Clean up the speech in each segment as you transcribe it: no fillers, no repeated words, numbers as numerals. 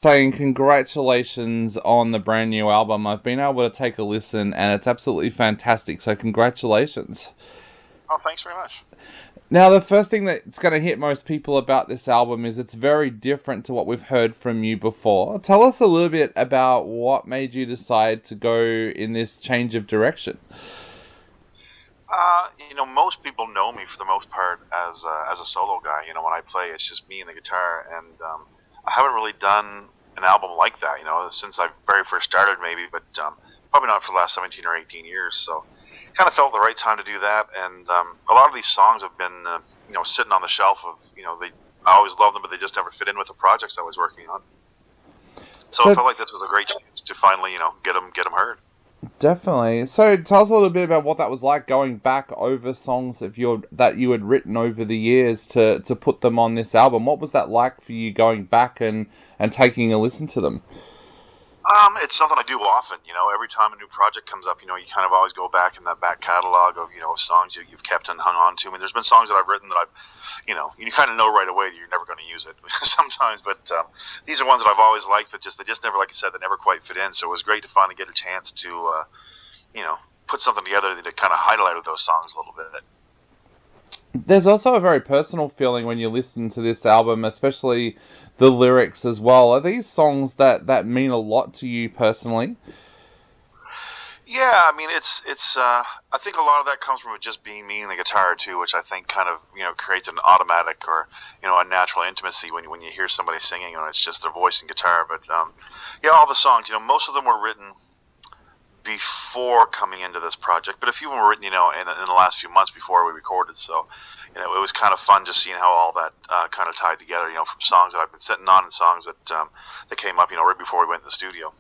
Saying congratulations on the brand new album. I've been able to take a listen and it's absolutely fantastic. So congratulations. Oh, thanks very much. Now, the first thing that's going to hit most people about this album is it's very different to what we've heard from you before. Tell us a little bit about what made you decide to go in this change of direction. Most people know me for the most part as a solo guy. When I play, it's just me and the guitar, and I haven't really done an album like that. Since I very first started, maybe, but probably not for the last 17 or 18 years. So, kind of felt the right time to do that. And a lot of these songs have been, sitting on the shelf of, I always loved them, but they just never fit in with the projects I was working on. So, I felt like this was a great chance to finally, get them heard. Definitely. So tell us a little bit about what that was like going back over songs that you had written over the years to put them on this album. What was that like for you going back and taking a listen to them? It's something I do often. Every time a new project comes up, you kind of always go back in that back catalog of, songs you've kept and hung on to. I mean, there's been songs that I've written that you kind of know right away that you're never going to use it sometimes. But these are ones that I've always liked, but they just never, like I said, they never quite fit in. So it was great to finally get a chance to, put something together that kind of highlighted those songs a little bit. There's also a very personal feeling when you listen to this album, especially the lyrics as well. Are these songs that mean a lot to you personally? Yeah, I mean, it's. I think a lot of that comes from it just being me and the guitar too, which I think kind of creates an automatic or a natural intimacy when you hear somebody singing and it's just their voice and guitar. But yeah, all the songs, most of them were written before coming into this project, but a few of them were written, in the last few months before we recorded. So, it was kind of fun just seeing how all that kind of tied together, from songs that I've been sitting on and songs that came up, right before we went to the studio.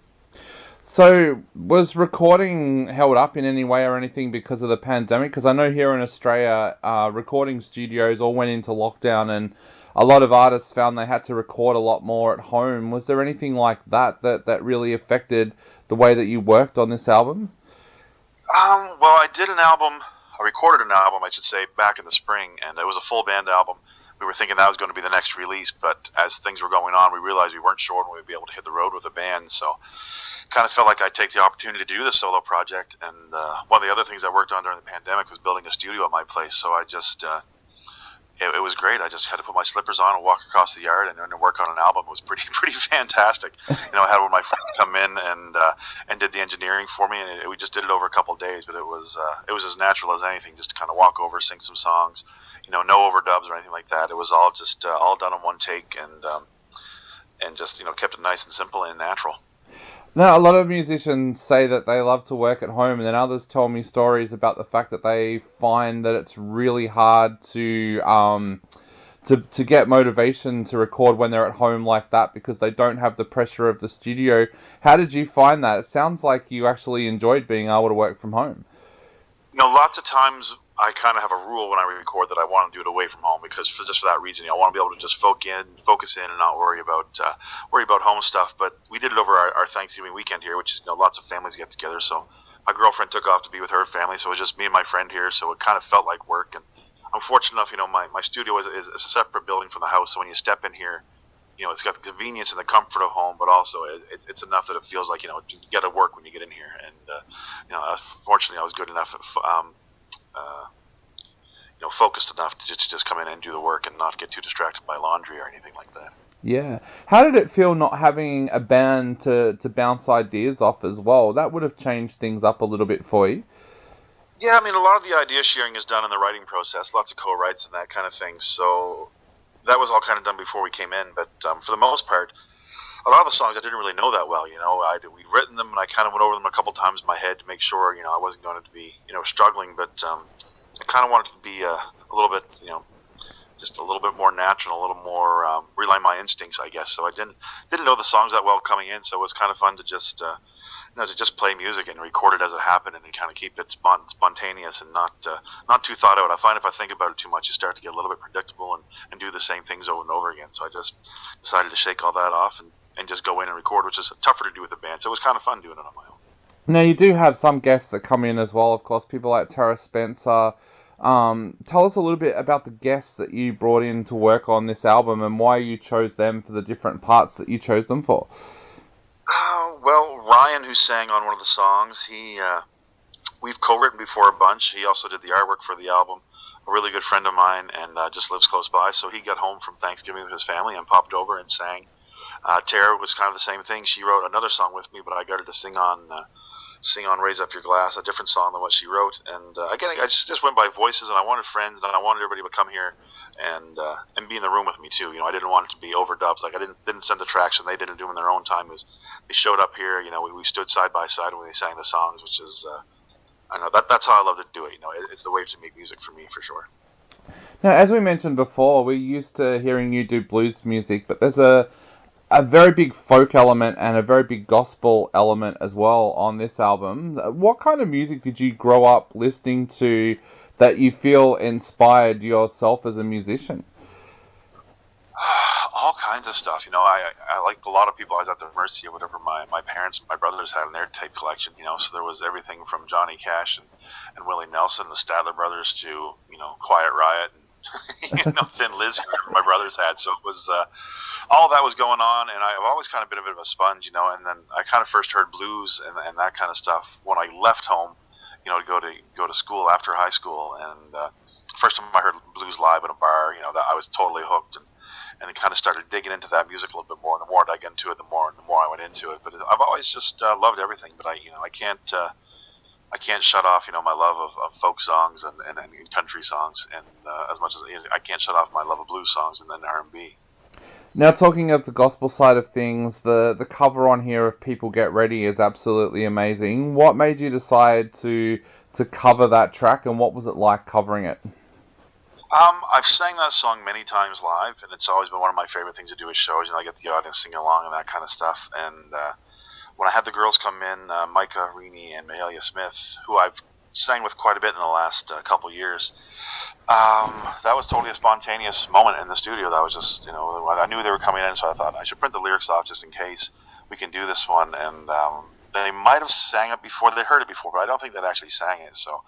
So, was recording held up in any way or anything because of the pandemic? Because I know here in Australia, recording studios all went into lockdown and a lot of artists found they had to record a lot more at home. Was there anything like that really affected the way that you worked on this album? Well, I recorded an album, I should say, back in the spring, and it was a full band album. We were thinking that was going to be the next release, but as things were going on, we realized we weren't sure when we'd be able to hit the road with a band, so kind of felt like I'd take the opportunity to do this solo project. And one of the other things I worked on during the pandemic was building a studio at my place, so I just it was great. I just had to put my slippers on and walk across the yard and work on an album. It was pretty fantastic. I had one of my friends come in and did the engineering for me, and we just did it over a couple of days. But it was as natural as anything, just to kind of walk over, sing some songs, no overdubs or anything like that. It was all just all done in one take, and just kept it nice and simple and natural. Now, a lot of musicians say that they love to work at home, and then others tell me stories about the fact that they find that it's really hard to get motivation to record when they're at home like that because they don't have the pressure of the studio. How did you find that? It sounds like you actually enjoyed being able to work from home. Lots of times I kind of have a rule when I record that I want to do it away from home because just for that reason, I want to be able to just focus in, and not worry about home stuff. But we did it over our Thanksgiving weekend here, which is lots of families get together. So my girlfriend took off to be with her family, so it was just me and my friend here. So it kind of felt like work. And I'm fortunate enough, my studio is a separate building from the house. So when you step in here, it's got the convenience and the comfort of home, but also it's enough that it feels like you got to work when you get in here. And fortunately, I was good enough. Focused enough to just come in and do the work and not get too distracted by laundry or anything like that. Yeah. How did it feel not having a band to bounce ideas off as well? That would have changed things up a little bit for you. Yeah, I mean, a lot of the idea sharing is done in the writing process, lots of co-writes and that kind of thing. So that was all kind of done before we came in. But for the most part, a lot of the songs I didn't really know that well. We'd written them and I kind of went over them a couple times in my head to make sure, I wasn't going to be, struggling. But I kind of wanted it to be a little bit, just a little bit more natural, a little more rely on my instincts, I guess. So I didn't know the songs that well coming in, so it was kind of fun to just play music and record it as it happened, and kind of keep it spontaneous and not too thought out. I find if I think about it too much, you start to get a little bit predictable and do the same things over and over again. So I just decided to shake all that off and just go in and record, which is tougher to do with a band. So it was kind of fun doing it on my own. Now, you do have some guests that come in as well, of course, people like Tara Spencer, Tell us a little bit about the guests that you brought in to work on this album and why you chose them for the different parts that you chose them for. Well, Ryan, who sang on one of the songs, we've co-written before a bunch. He also did the artwork for the album. A really good friend of mine, and just lives close by. So he got home from Thanksgiving with his family and popped over and sang. Tara was kind of the same thing. She wrote another song with me, but I got her to sing on "Raise Up Your Glass," a different song than what she wrote. And again, I just went by voices, and I wanted friends, and I wanted everybody to come here and be in the room with me too. I didn't want it to be overdubs. Like I didn't send the tracks, and they didn't do them in their own time. They showed up here. We stood side by side when they sang the songs, which is I don't know that's how I love to do it. It's the way to make music for me for sure. Now, as we mentioned before, we're used to hearing you do blues music, but there's a very big folk element and a very big gospel element as well on this album. What kind of music did you grow up listening to that you feel inspired yourself as a musician? All kinds of stuff. I like a lot of people. I was at the mercy of whatever my parents and my brothers had in their tape collection. So there was everything from Johnny Cash and Willie Nelson, the Statler Brothers, to Quiet Riot and Thin Lizzy, whatever my brothers had. So it was all that was going on, and I've always kind of been a bit of a sponge, and then I kind of first heard blues and that kind of stuff when I left home, to go to school after high school, and first time I heard blues live at a bar, that I was totally hooked, and then kind of started digging into that music a little bit more. And the more I dug into it, the more I went into it. But I've always just loved everything. But I can't shut off my love of folk songs and country songs, and as much as I can't shut off my love of blues songs and then R&B. Now, talking of the gospel side of things, the cover on here of "People Get Ready" is absolutely amazing. What made you decide to cover that track, and what was it like covering it? I've sang that song many times live, and it's always been one of my favorite things to do at shows. I get the audience singing along and that kind of stuff. And when I had the girls come in, Micah Reaney and Mahalia Smith, who I've sang with quite a bit in the last couple years, that was totally a spontaneous moment in the studio. That was just, I knew they were coming in, so I thought I should print the lyrics off just in case we can do this one. And they might have sang it before, they heard it before, but I don't think they'd actually sang it. So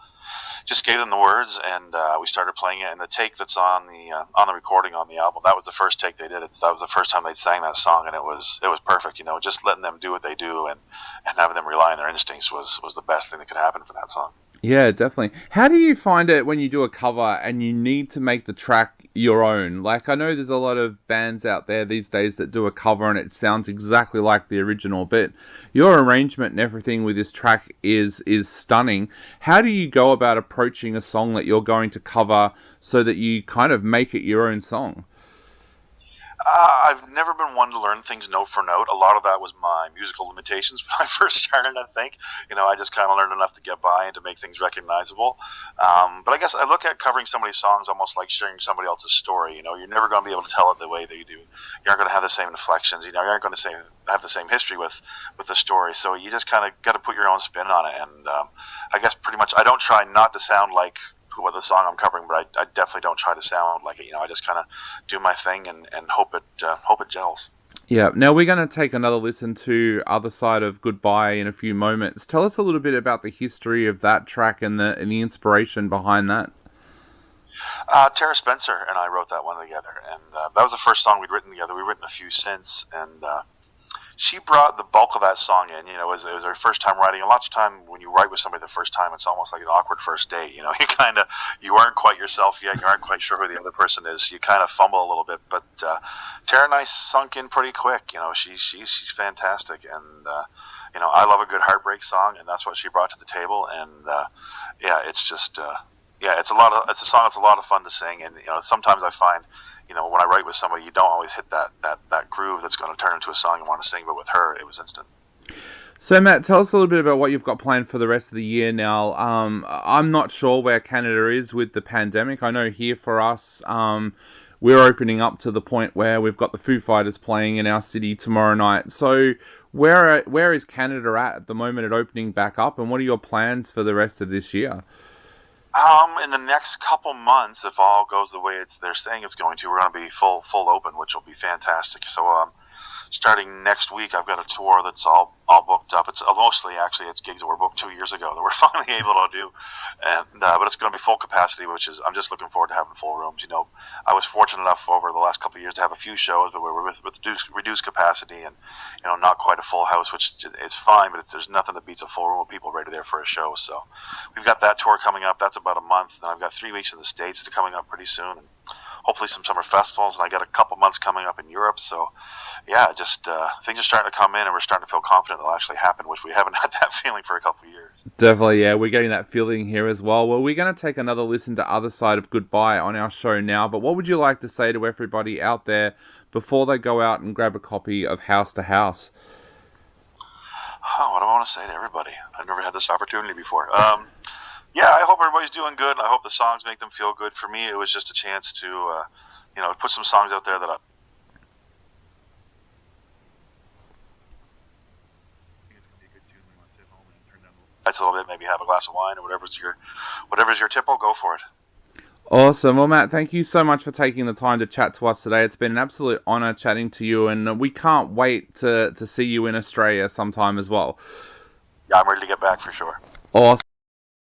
just gave them the words, and we started playing it. And the take that's on the recording on the album, that was the first take they did. That was the first time they'd sang that song, and it was perfect. Just letting them do what they do and having them rely on their instincts was the best thing that could happen for that song. Yeah, definitely. How do you find it when you do a cover and you need to make the track your own? Like, I know there's a lot of bands out there these days that do a cover and it sounds exactly like the original, but your arrangement and everything with this track is stunning. How do you go about approaching a song that you're going to cover so that you kind of make it your own song? I've never been one to learn things note for note. A lot of that was my musical limitations when I first started, I think. I just kind of learned enough to get by and to make things recognizable. But I guess I look at covering somebody's songs almost like sharing somebody else's story. You're never going to be able to tell it the way that you do. You aren't going to have the same inflections. You aren't going to have the same history with the story. So you just kind of got to put your own spin on it. And I guess pretty much I don't try not to sound like what the song I'm covering, but I definitely don't try to sound like it. I just kind of do my thing and hope it gels. Yeah. Now we're going to take another listen to Other Side of Goodbye in a few moments. Tell us a little bit about the history of that track and the inspiration behind that. Tara Spencer and I wrote that one together, and that was the first song we'd written together. We've written a few since, and she brought the bulk of that song in. It was her first time writing. And lots of time when you write with somebody the first time, it's almost like an awkward first date. You aren't quite yourself yet. You aren't quite sure who the other person is. You kind of fumble a little bit. But Tara and I sunk in pretty quick. She's fantastic, and I love a good heartbreak song, and that's what she brought to the table. And it's just it's a song that's a lot of fun to sing. And sometimes I find, when I write with somebody, you don't always hit that groove that's going to turn into a song you want to sing, but with her, it was instant. So, Matt, tell us a little bit about what you've got planned for the rest of the year now. I'm not sure where Canada is with the pandemic. I know here for us, we're opening up to the point where we've got the Foo Fighters playing in our city tomorrow night. So, where is Canada at the moment at opening back up, and what are your plans for the rest of this year? In the next couple months, if all goes the way they're saying it's going to, we're going to be full open, which will be fantastic. So starting next week, I've got a tour that's all booked up. It's mostly actually it's gigs that were booked 2 years ago that we're finally able to do, and but it's going to be full capacity, which is I'm just looking forward to having full rooms. You know, I was fortunate enough over the last couple of years to have a few shows, but we were with reduced capacity and not quite a full house, which is fine, but there's nothing that beats a full room with people ready there for a show. So we've got that tour coming up. That's about a month, and I've got 3 weeks in the States coming up pretty soon. And hopefully some summer festivals, and I got a couple months coming up in Europe. So, yeah, just things are starting to come in, and we're starting to feel confident they'll actually happen, which we haven't had that feeling for a couple of years. Definitely, yeah, we're getting that feeling here as well. Well, we're going to take another listen to Other Side of Goodbye on our show now, but what would you like to say to everybody out there before they go out and grab a copy of House to House? Oh, what do I want to say to everybody? I've never had this opportunity before. Yeah, I hope everybody's doing good, and I hope the songs make them feel good. For me, it was just a chance to, put some songs out there that lights a little bit, maybe have a glass of wine or whatever's your tipple, go for it. Awesome. Well, Matt, thank you so much for taking the time to chat to us today. It's been an absolute honour chatting to you, and we can't wait to see you in Australia sometime as well. Yeah, I'm ready to get back for sure. Awesome.